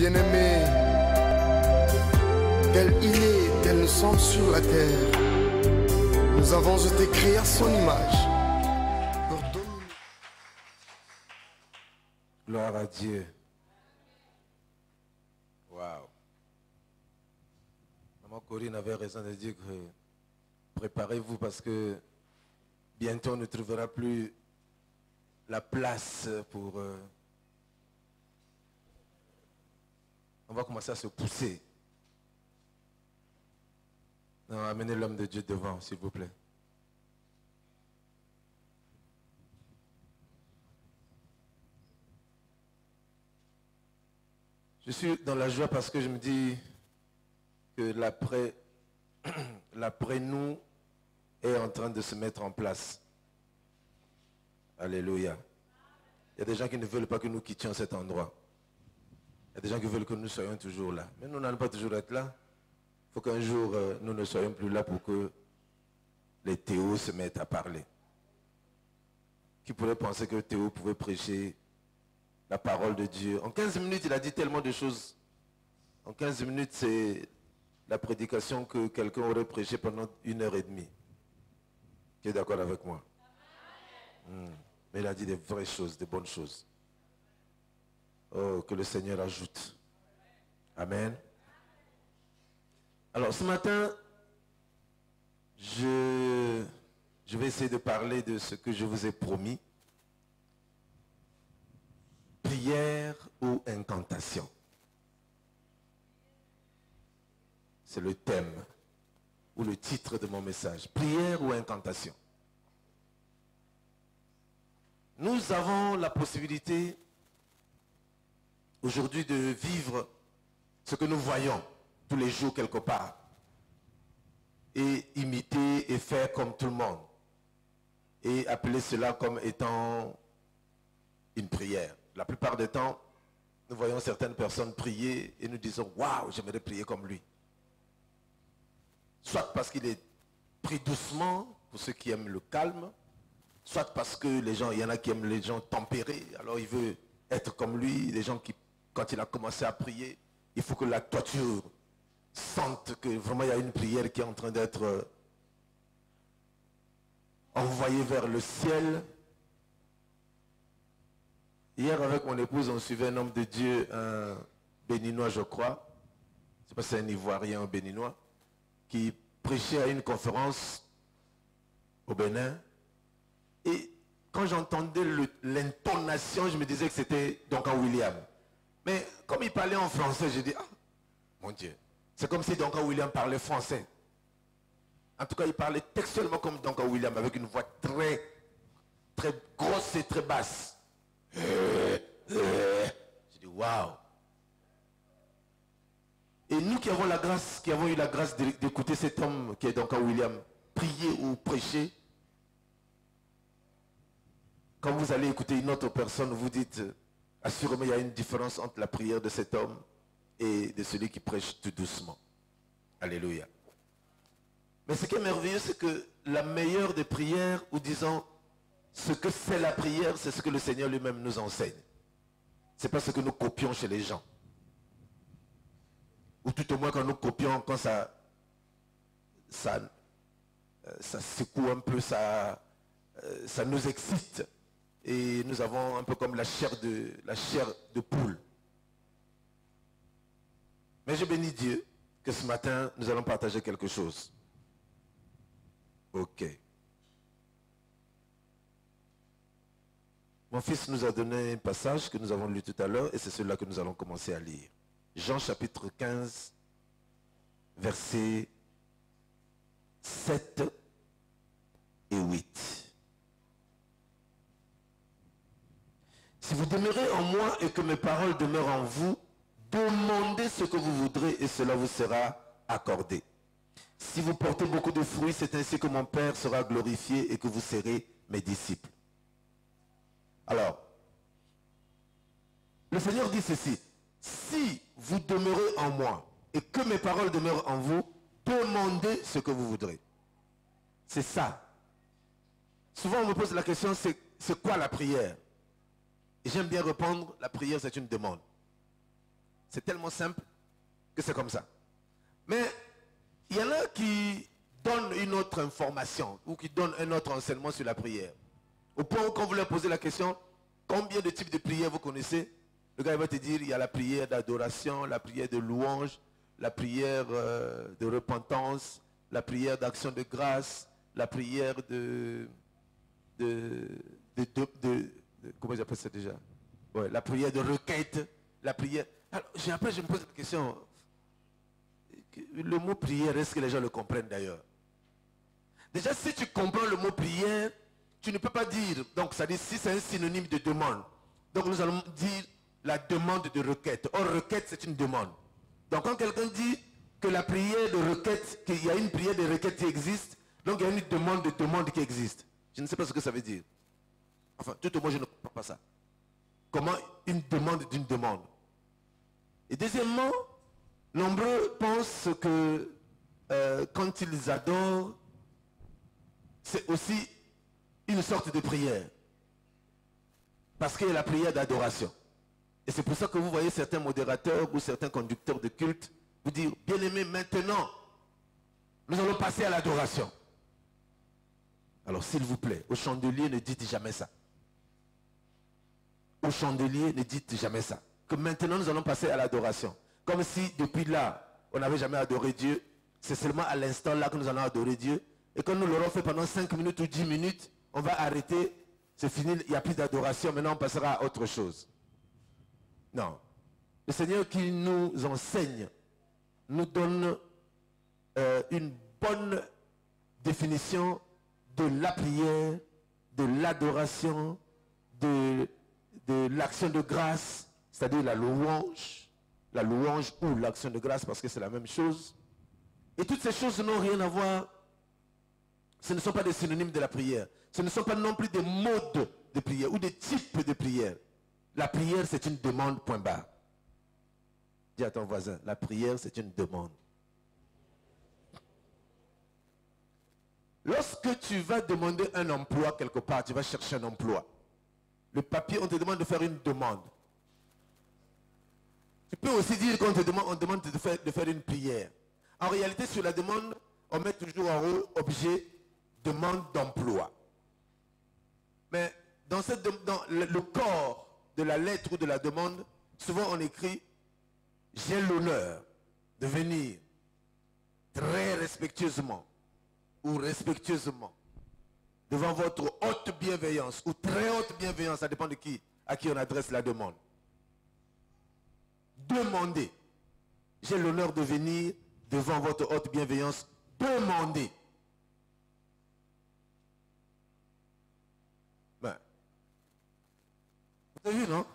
Bien-aimés, tel il est, tel nous sommes sur la terre, nous avons été créés à son image. Pour dominer. Gloire à Dieu. Waouh. Maman Corinne avait raison de dire que préparez-vous parce que bientôt on ne trouvera plus la place pour... on va commencer à se pousser. Non, amenez l'homme de Dieu devant, s'il vous plaît. Je suis dans la joie parce que je me dis que l'après nous est en train de se mettre en place. Alléluia. Il y a des gens qui ne veulent pas que nous quittions cet endroit. Il y a des gens qui veulent que nous soyons toujours là. Mais nous n'allons pas toujours être là. Il faut qu'un jour, nous ne soyons plus là pour que les Théos se mettent à parler. Qui pourrait penser que Théo pouvait prêcher la parole de Dieu? En 15 minutes, il a dit tellement de choses. En 15 minutes, c'est la prédication que quelqu'un aurait prêché pendant 1h30. Qui est d'accord avec moi? Mais il a dit des vraies choses, des bonnes choses. Oh, que le Seigneur ajoute. Amen. Alors, ce matin, je vais essayer de parler de ce que je vous ai promis. Prière ou incantation. C'est le thème ou le titre de mon message. Prière ou incantation. Nous avons la possibilité aujourd'hui de vivre ce que nous voyons tous les jours quelque part et imiter et faire comme tout le monde et appeler cela comme étant une prière. La plupart du temps, nous voyons certaines personnes prier et nous disons « Waouh, j'aimerais prier comme lui ». Soit parce qu'il est pris doucement, pour ceux qui aiment le calme, soit parce que les gens, il y en a qui aiment les gens tempérés, alors il veut être comme lui. Les gens qui, quand il a commencé à prier, il faut que la toiture sente que vraiment il y a une prière qui est en train d'être envoyée vers le ciel. Hier, avec mon épouse, on suivait un homme de Dieu, un béninois, je crois. Je ne sais pas si c'est un Ivoirien ou un béninois, qui prêchait à une conférence au Bénin. Et quand j'entendais l'intonation, je me disais que c'était Duncan Williams. Mais comme il parlait en français, j'ai dit, ah, mon Dieu, c'est comme si Duncan Williams parlait français. En tout cas, il parlait textuellement comme Duncan Williams, avec une voix très, très grosse et très basse. J'ai dit, waouh. Et nous qui avons eu la grâce d'écouter cet homme qui est Duncan Williams, prier ou prêcher, quand vous allez écouter une autre personne, vous dites, assurément il y a une différence entre la prière de cet homme et de celui qui prêche tout doucement. Alléluia. Mais ce qui est merveilleux, c'est que la meilleure des prières, ou disons, ce que c'est la prière, c'est ce que le Seigneur lui-même nous enseigne. Ce n'est pas ce que nous copions chez les gens. Ou tout au moins quand nous copions, quand ça secoue un peu, ça nous excite. Et nous avons un peu comme la chair de poule. Mais je bénis Dieu que ce matin, nous allons partager quelque chose. Ok. Mon fils nous a donné un passage que nous avons lu tout à l'heure et c'est celui-là que nous allons commencer à lire. Jean chapitre 15, versets 7 et 8. Si vous demeurez en moi et que mes paroles demeurent en vous, demandez ce que vous voudrez et cela vous sera accordé. Si vous portez beaucoup de fruits, c'est ainsi que mon Père sera glorifié et que vous serez mes disciples. Alors, le Seigneur dit ceci, si vous demeurez en moi et que mes paroles demeurent en vous, demandez ce que vous voudrez. C'est ça. Souvent on me pose la question, c'est quoi la prière? Et j'aime bien répondre, la prière c'est une demande. C'est tellement simple que c'est comme ça. Mais il y en a qui donnent une autre information ou qui donnent un autre enseignement sur la prière. Au point où quand vous leur posez la question, combien de types de prières vous connaissez? Le gars il va te dire, il y a la prière d'adoration, la prière de louange, la prière de repentance, la prière d'action de grâce, la prière comment j'appelle ça déjà? Ouais, la prière de requête, la prière. Alors, après, je me pose la question. Le mot prière, est-ce que les gens le comprennent d'ailleurs? Déjà, si tu comprends le mot prière, tu ne peux pas dire, donc ça dit si c'est un synonyme de demande. Donc nous allons dire la demande de requête. Or, requête, c'est une demande. Donc quand quelqu'un dit que la prière de requête, qu'il y a une prière de requête qui existe, donc il y a une demande de demande qui existe. Je ne sais pas ce que ça veut dire. Enfin, tout au moins, je ne comprends pas ça. Comment une demande d'une demande? Et deuxièmement, nombreux pensent que quand ils adorent, c'est aussi une sorte de prière. Parce qu'il y a la prière d'adoration. Et c'est pour ça que vous voyez certains modérateurs ou certains conducteurs de culte vous dire, bien aimé, maintenant, nous allons passer à l'adoration. Alors s'il vous plaît, au chandelier, ne dites jamais ça. Au chandelier, ne dites jamais ça. Que maintenant, nous allons passer à l'adoration. Comme si, depuis là, on n'avait jamais adoré Dieu. C'est seulement à l'instant là que nous allons adorer Dieu. Et quand nous l'aurons fait pendant 5 minutes ou 10 minutes, on va arrêter. C'est fini, il n'y a plus d'adoration. Maintenant, on passera à autre chose. Non. Le Seigneur qui nous enseigne, nous donne une bonne définition de la prière, de l'adoration, de l'action de grâce, c'est-à-dire la louange ou l'action de grâce, parce que c'est la même chose. Et toutes ces choses n'ont rien à voir. Ce ne sont pas des synonymes de la prière. Ce ne sont pas non plus des modes de prière ou des types de prière. La prière, c'est une demande, point barre. Dis à ton voisin, la prière, c'est une demande. Lorsque tu vas demander un emploi quelque part, tu vas chercher un emploi. Le papier, on te demande de faire une demande. Tu peux aussi dire qu'on te demande, on demande de faire une prière. En réalité, sur la demande, on met toujours en haut objet demande d'emploi. Mais dans le corps de la lettre ou de la demande, souvent on écrit « J'ai l'honneur de venir très respectueusement ou respectueusement devant votre haute bienveillance ou très haute bienveillance, ça dépend de qui, à qui on adresse la demande. Demandez. J'ai l'honneur de venir devant votre haute bienveillance. Demandez. Ben, vous avez vu, non?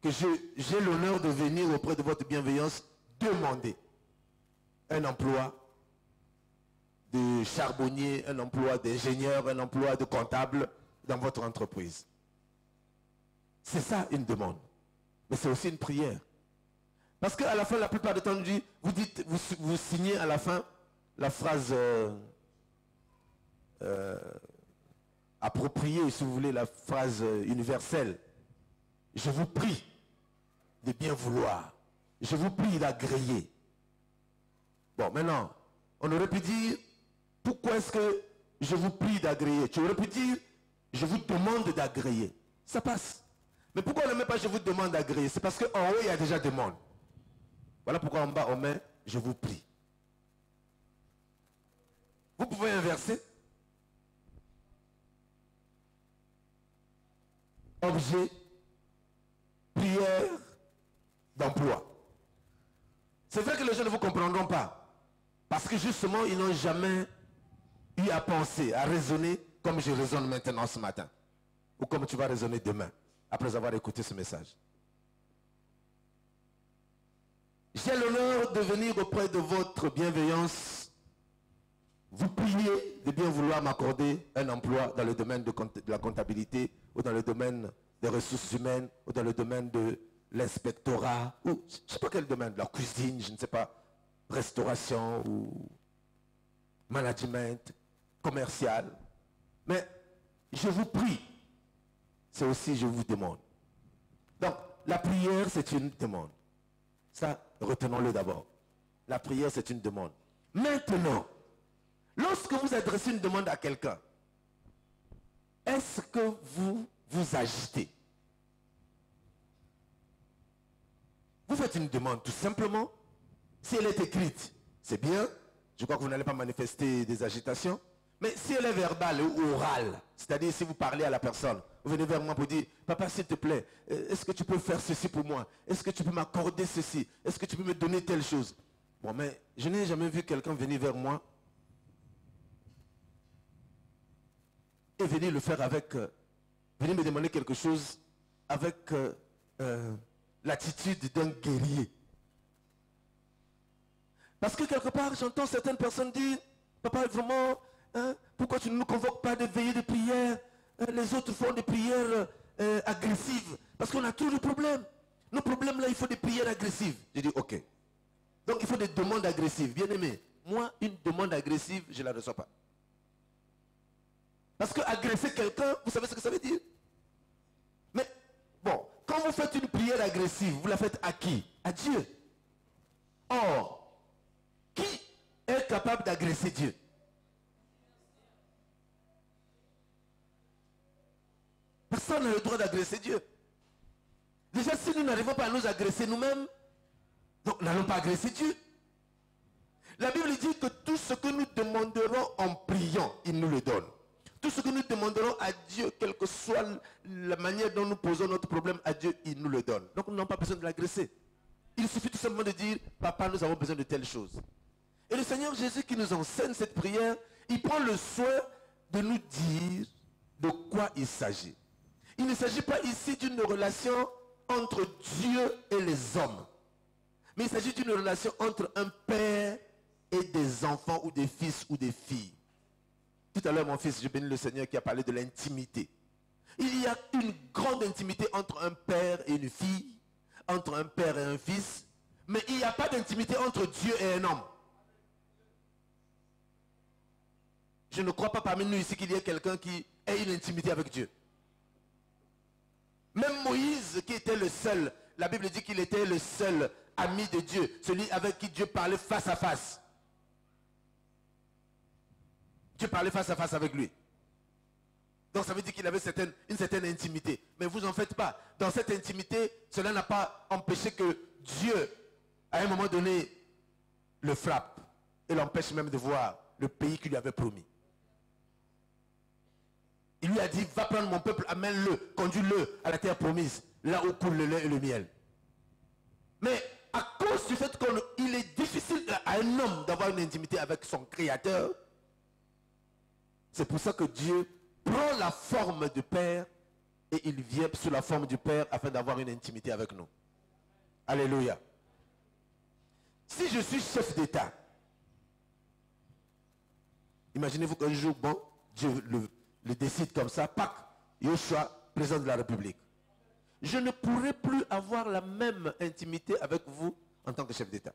Que j'ai l'honneur de venir auprès de votre bienveillance. Demandez. Un emploi de charbonnier, un emploi d'ingénieur, un emploi de comptable dans votre entreprise. C'est ça une demande. Mais c'est aussi une prière. Parce qu'à la fin, la plupart du temps, vous signez à la fin la phrase appropriée, si vous voulez, la phrase universelle. Je vous prie de bien vouloir. Je vous prie d'agréer. Bon, maintenant, on aurait pu dire, pourquoi est-ce que je vous prie d'agréer? Tu aurais pu dire, je vous demande d'agréer. Ça passe. Mais pourquoi on ne met pas je vous demande d'agréer? C'est parce qu'en haut, il y a déjà demande. Voilà pourquoi en bas, on met je vous prie. Vous pouvez inverser. Objet, prière, d'emploi. C'est vrai que les gens ne vous comprendront pas. Parce que justement, ils n'ont jamais eu à penser, à raisonner comme je raisonne maintenant ce matin. Ou comme tu vas raisonner demain, après avoir écouté ce message. J'ai l'honneur de venir auprès de votre bienveillance, vous prier de bien vouloir m'accorder un emploi dans le domaine de la comptabilité, ou dans le domaine des ressources humaines, ou dans le domaine de l'inspectorat, ou je ne sais pas quel domaine, la cuisine, je ne sais pas, restauration, ou management, commercial. Mais je vous prie, c'est aussi je vous demande. Donc, la prière, c'est une demande. Ça, retenons-le d'abord. La prière, c'est une demande. Maintenant, lorsque vous adressez une demande à quelqu'un, est-ce que vous vous agitez? Vous faites une demande tout simplement. Si elle est écrite, c'est bien. Je crois que vous n'allez pas manifester des agitations. Mais si elle est verbale ou orale, c'est-à-dire si vous parlez à la personne, vous venez vers moi pour dire, papa s'il te plaît, est-ce que tu peux faire ceci pour moi? Est-ce que tu peux m'accorder ceci? Est-ce que tu peux me donner telle chose? Bon, mais je n'ai jamais vu quelqu'un venir vers moi et venir le faire avec, venir me demander quelque chose avec l'attitude d'un guerrier. Parce que quelque part, j'entends certaines personnes dire, papa, vraiment, hein, pourquoi tu ne nous convoques pas de veillées de prière? Les autres font des prières agressives. Parce qu'on a tous les problèmes. Nos problèmes là, il faut des prières agressives. J'ai dit, ok. Donc il faut des demandes agressives. Bien aimé, moi, une demande agressive, je ne la reçois pas. Parce que agresser quelqu'un, vous savez ce que ça veut dire? Mais, bon, quand vous faites une prière agressive, vous la faites à qui? À Dieu. Or, qui est capable d'agresser Dieu? Personne n'a le droit d'agresser Dieu. Déjà, si nous n'arrivons pas à nous agresser nous-mêmes, donc n'allons pas agresser Dieu. La Bible dit que tout ce que nous demanderons en priant, il nous le donne. Tout ce que nous demanderons à Dieu, quelle que soit la manière dont nous posons notre problème à Dieu, il nous le donne. Donc nous n'avons pas besoin de l'agresser. Il suffit tout simplement de dire, papa, nous avons besoin de telle chose. Et le Seigneur Jésus qui nous enseigne cette prière, il prend le soin de nous dire de quoi il s'agit. Il ne s'agit pas ici d'une relation entre Dieu et les hommes. Mais il s'agit d'une relation entre un père et des enfants ou des fils ou des filles. Tout à l'heure, mon fils, je bénis le Seigneur qui a parlé de l'intimité. Il y a une grande intimité entre un père et une fille, entre un père et un fils, mais il n'y a pas d'intimité entre Dieu et un homme. Je ne crois pas parmi nous ici qu'il y ait quelqu'un qui ait une intimité avec Dieu. Même Moïse, qui était le seul, la Bible dit qu'il était le seul ami de Dieu, celui avec qui Dieu parlait face à face. Dieu parlait face à face avec lui. Donc ça veut dire qu'il avait une certaine intimité. Mais vous n'en faites pas. Dans cette intimité, cela n'a pas empêché que Dieu, à un moment donné, le frappe et l'empêche même de voir le pays qu'il lui avait promis. Il lui a dit, va prendre mon peuple, amène-le, conduis-le à la terre promise, là où coule le lait et le miel. Mais à cause du fait qu'il est difficile à un homme d'avoir une intimité avec son Créateur, c'est pour ça que Dieu prend la forme du Père et il vient sous la forme du Père afin d'avoir une intimité avec nous. Alléluia. Si je suis chef d'État, imaginez-vous qu'un jour, bon, Dieu le décide comme ça, Pâques, Yoshua, président de la République. Je ne pourrai plus avoir la même intimité avec vous en tant que chef d'État.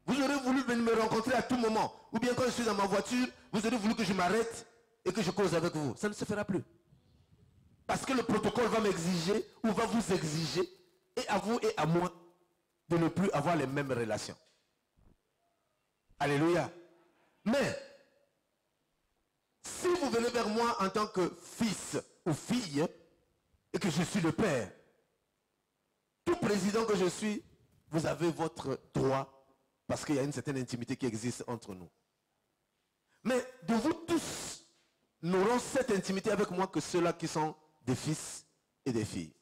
Vous aurez voulu venir me rencontrer à tout moment. Ou bien quand je suis dans ma voiture, vous aurez voulu que je m'arrête et que je cause avec vous. Ça ne se fera plus. Parce que le protocole va m'exiger ou va vous exiger, et à vous et à moi, de ne plus avoir les mêmes relations. Alléluia. Mais, si vous venez vers moi en tant que fils ou fille, et que je suis le père, tout président que je suis, vous avez votre droit, parce qu'il y a une certaine intimité qui existe entre nous. Mais de vous tous, n'auront cette intimité avec moi que ceux-là qui sont des fils et des filles.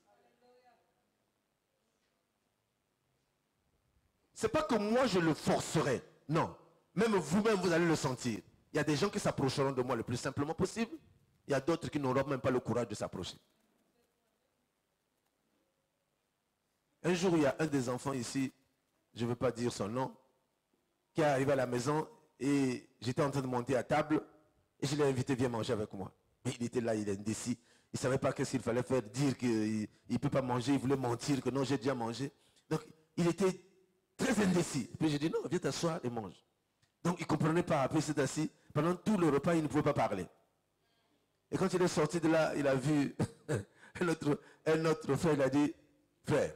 Ce n'est pas que moi je le forcerai, non. Même vous-même, vous allez le sentir. Il y a des gens qui s'approcheront de moi le plus simplement possible. Il y a d'autres qui n'auront même pas le courage de s'approcher. Un jour, il y a un des enfants ici, je ne veux pas dire son nom, qui est arrivé à la maison et j'étais en train de monter à table et je l'ai invité, viens manger avec moi. Mais il était là, il est indécis. Il ne savait pas qu'est-ce qu'il fallait faire, dire qu'il ne peut pas manger, il voulait mentir que non, j'ai déjà mangé. Donc, il était très indécis. Puis j'ai dit, non, viens t'asseoir et mange. Donc, il ne comprenait pas. Après, il s'est assis. Pendant tout le repas, il ne pouvait pas parler. Et quand il est sorti de là, il a vu un autre frère, il a dit, frère,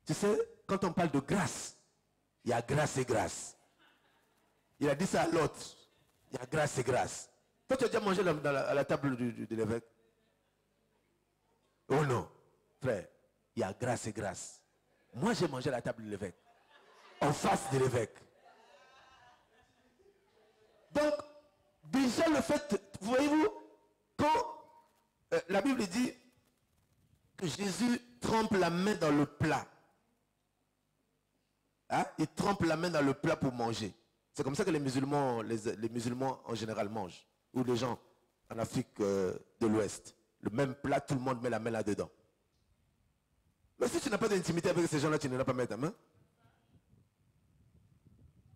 Tu sais, quand on parle de grâce, il y a grâce et grâce. Il a dit ça à l'autre. Il y a grâce et grâce. Toi, tu as déjà mangé à la table de l'évêque? Oh non, frère, il y a grâce et grâce. Moi, j'ai mangé à la table de l'évêque. En face de l'évêque. Donc, déjà le fait, voyez-vous, quand la Bible dit que Jésus trempe la main dans le plat. Hein? Il trempe la main dans le plat pour manger. C'est comme ça que les musulmans en général mangent. Ou les gens en Afrique de l'Ouest. Le même plat, tout le monde met la main là-dedans. Mais si tu n'as pas d'intimité avec ces gens-là, tu n'as pas mettre ta main.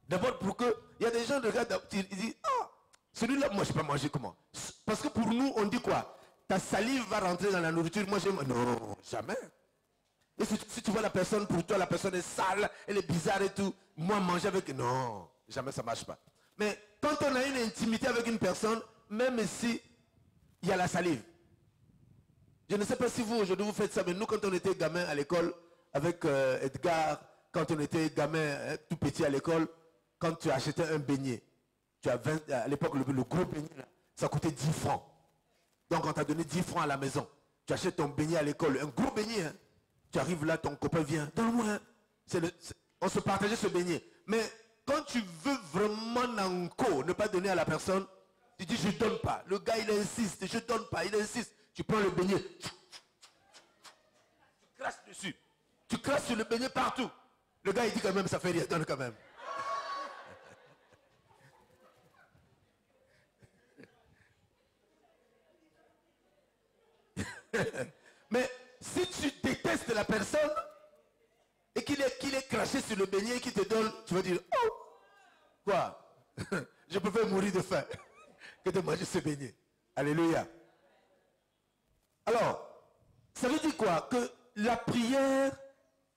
D'abord pour que, il y a des gens qui regardent, ils disent, ah, celui-là, moi je ne peux pas manger comment? Parce que pour nous, on dit quoi? Ta salive va rentrer dans la nourriture, moi j'aime. Non, jamais. Et si tu vois la personne, pour toi, la personne est sale, elle est bizarre et tout, moi manger avec, non, jamais ça ne marche pas. Mais quand on a une intimité avec une personne, même si il y a la salive. Je ne sais pas si vous, aujourd'hui, vous faites ça, mais nous, quand on était gamin à l'école, avec Edgar, quand on était gamin tout petit à l'école, quand tu achetais un beignet, tu as 20, à l'époque, le gros beignet, là, ça coûtait 10 francs. Donc, on t'a donné 10 francs à la maison. Tu achètes ton beignet à l'école, un gros beignet. Hein. Tu arrives là, ton copain vient, donne-moi. On se partageait ce beignet. Mais quand tu veux vraiment ne pas donner à la personne, tu dis, je ne donne pas. Le gars, il insiste, je ne donne pas, il insiste. Tu prends le beignet, tu crasses dessus. Tu crasses sur le beignet partout. Le gars, il dit quand même, ça fait rien, donne quand même. Mais si tu détestes la personne et qu'il est craché sur le beignet qu'il te donne, tu vas dire, oh, quoi? Je préfère mourir de faim que de manger ce beignet. Alléluia. Alors, ça veut dire quoi? Que la prière,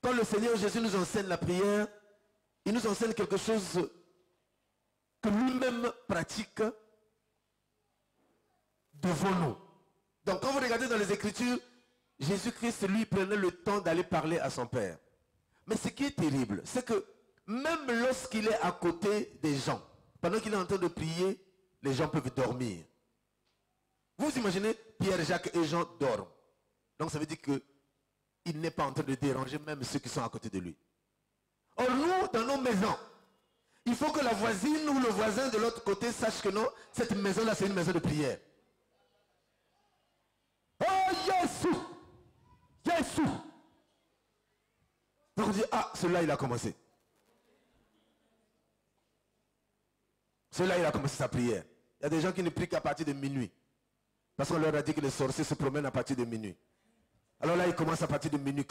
quand le Seigneur Jésus nous enseigne la prière, il nous enseigne quelque chose que lui-même pratique devant nous. Donc quand vous regardez dans les Écritures, Jésus-Christ, lui, prenait le temps d'aller parler à son Père. Mais ce qui est terrible, c'est que même lorsqu'il est à côté des gens, pendant qu'il est en train de prier, les gens peuvent dormir. Vous imaginez, Pierre, Jacques et Jean dorment. Donc ça veut dire qu'il n'est pas en train de déranger même ceux qui sont à côté de lui. Or nous, dans nos maisons, il faut que la voisine ou le voisin de l'autre côté sache que non, cette maison-là, c'est une maison de prière. Oh, Jésus! Jésus! Donc on dit, ah, celui-là, il a commencé. Celui-là, il a commencé sa prière. Il y a des gens qui ne prient qu'à partir de minuit. Parce qu'on leur a dit que les sorciers se promènent à partir de minuit. Alors là, ils commencent à partir de minuit.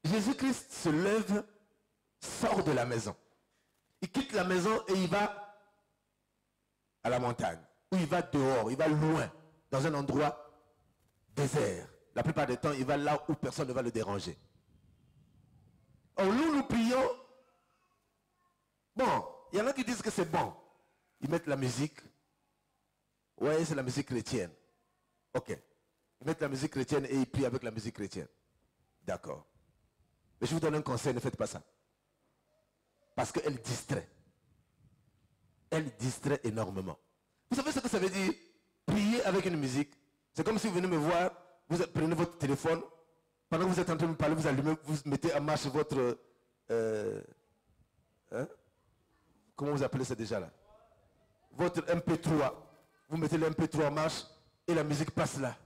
Jésus-Christ se lève, sort de la maison. Il quitte la maison et il va à la montagne. Ou il va dehors, il va loin, dans un endroit désert. La plupart du temps, il va là où personne ne va le déranger. Or, nous prions. Bon, il y en a qui disent que c'est bon. Ils mettent la musique. Ouais, c'est la musique chrétienne. Ok. Ils mettent la musique chrétienne et ils prient avec la musique chrétienne. D'accord. Mais je vous donne un conseil, ne faites pas ça. Parce qu'elle distrait. Elle distrait énormément. Vous savez ce que ça veut dire? Prier avec une musique. C'est comme si vous venez me voir, vous prenez votre téléphone, pendant que vous êtes en train de me parler, vous allumez, vous mettez en marche votre... comment vous appelez ça déjà là? Votre MP3. Vous mettez le MP3 en marche et la musique passe là.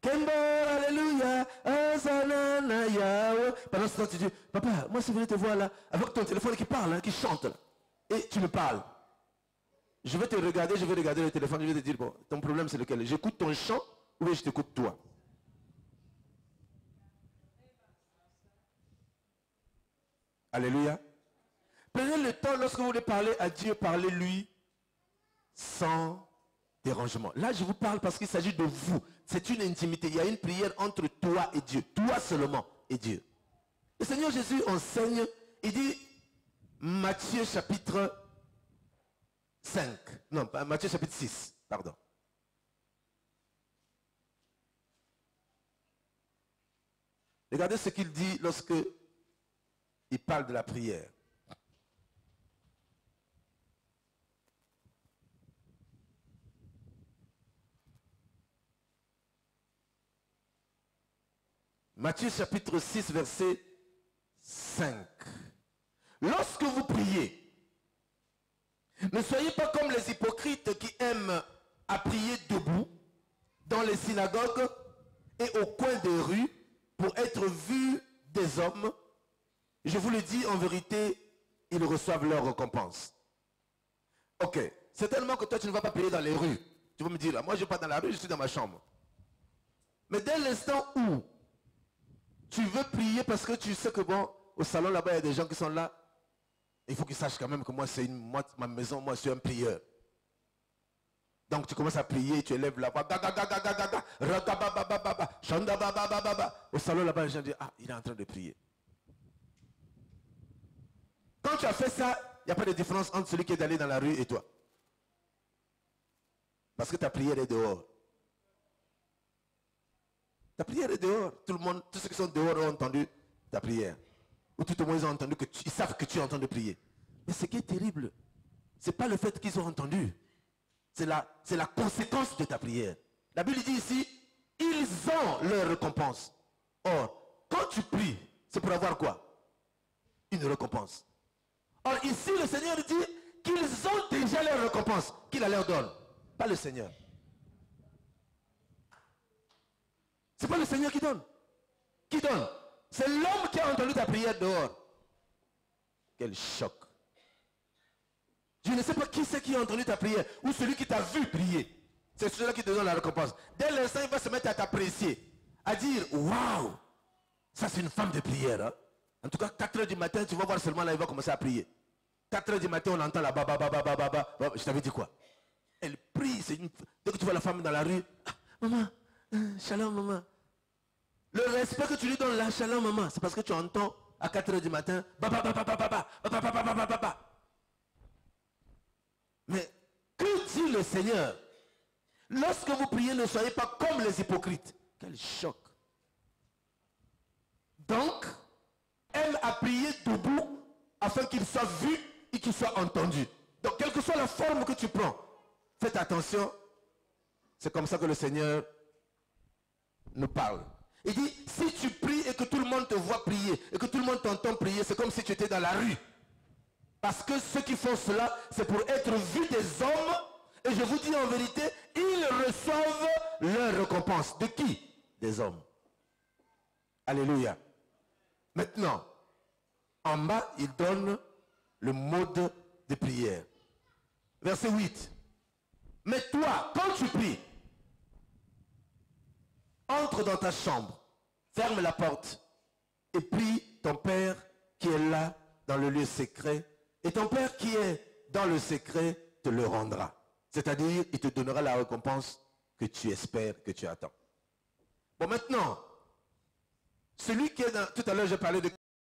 Kembo, alléluia, Hosanna, Yahweh. Pendant ce temps, tu dis, papa, moi si je venais te voir là, avec ton téléphone qui parle, hein, qui chante là, et tu me parles. Je vais te regarder, je vais regarder le téléphone, je vais te dire, bon, ton problème c'est lequel? J'écoute ton chant ou bien je t'écoute toi? Alléluia. Prenez le temps, lorsque vous voulez parler à Dieu, parlez-lui sans dérangement. Là, je vous parle parce qu'il s'agit de vous. C'est une intimité. Il y a une prière entre toi et Dieu. Toi seulement et Dieu. Le Seigneur Jésus enseigne, il dit, Matthieu chapitre 5. Non, Matthieu chapitre 6, pardon. Regardez ce qu'il dit lorsque il parle de la prière. Matthieu chapitre 6, verset 5. Lorsque vous priez, ne soyez pas comme les hypocrites qui aiment à prier debout dans les synagogues et au coin des rues pour être vus des hommes. Je vous le dis en vérité, ils reçoivent leur récompense. Ok, certainement que toi tu ne vas pas prier dans les rues. Tu vas me dire, moi je ne vais pas dans la rue, je suis dans ma chambre. Mais dès l'instant où tu veux prier parce que tu sais que bon, au salon là-bas il y a des gens qui sont là, il faut qu'ils sachent quand même que moi c'est ma maison, moi je suis un prieur. Donc tu commences à prier, tu élèves la voix, au salon là-bas les gens disent, ah il est en train de prier. Quand tu as fait ça, il n'y a pas de différence entre celui qui est allé dans la rue et toi. Parce que ta prière est dehors. Ta prière est dehors. Tout le monde, tous ceux qui sont dehors ont entendu ta prière. Ou tout au moins ils ont entendu ils savent que tu es en train de prier. Mais ce qui est terrible, ce n'est pas le fait qu'ils ont entendu. C'est la conséquence de ta prière. La Bible dit ici, ils ont leur récompense. Or, quand tu pries, c'est pour avoir quoi? Une récompense. Or, ici, le Seigneur dit qu'ils ont déjà leur récompense, qu'il leur donne. Pas le Seigneur. C'est pas le Seigneur qui donne. Qui donne? C'est l'homme qui a entendu ta prière dehors. Quel choc. Je ne sais pas qui c'est qui a entendu ta prière ou celui qui t'a vu prier. C'est celui-là qui te donne la récompense. Dès l'instant, il va se mettre à t'apprécier, à dire, waouh, ça c'est une femme de prière. Hein? En tout cas, 4 h du matin, tu vas voir seulement là, il va commencer à prier. 4 h du matin, on entend là, je t'avais dit quoi? Elle prie, dès que tu vois la femme dans la rue, ah, maman, shalom maman. Le respect que tu lui donnes là, shalom maman, c'est parce que tu entends à 4 h du matin, Mais que dit le Seigneur? Lorsque vous priez, ne soyez pas comme les hypocrites. Quel choc. Donc, aime à prier debout afin qu'il soit vu et qu'il soit entendu. Donc, quelle que soit la forme que tu prends, faites attention. C'est comme ça que le Seigneur nous parle. Il dit, si tu pries et que tout le monde te voit prier et que tout le monde t'entend prier, c'est comme si tu étais dans la rue. Parce que ceux qui font cela, c'est pour être vus des hommes. Et je vous dis en vérité, ils reçoivent leur récompense. De qui? Des hommes. Alléluia. Maintenant, en bas, il donne le mode de prière. Verset 8. Mais toi, quand tu pries, entre dans ta chambre, ferme la porte et prie ton Père qui est là dans le lieu secret. Et ton Père qui est dans le secret te le rendra. C'est-à-dire, il te donnera la récompense que tu espères, que tu attends. Bon, maintenant, celui qui est dans... Tout à l'heure, j'ai parlé de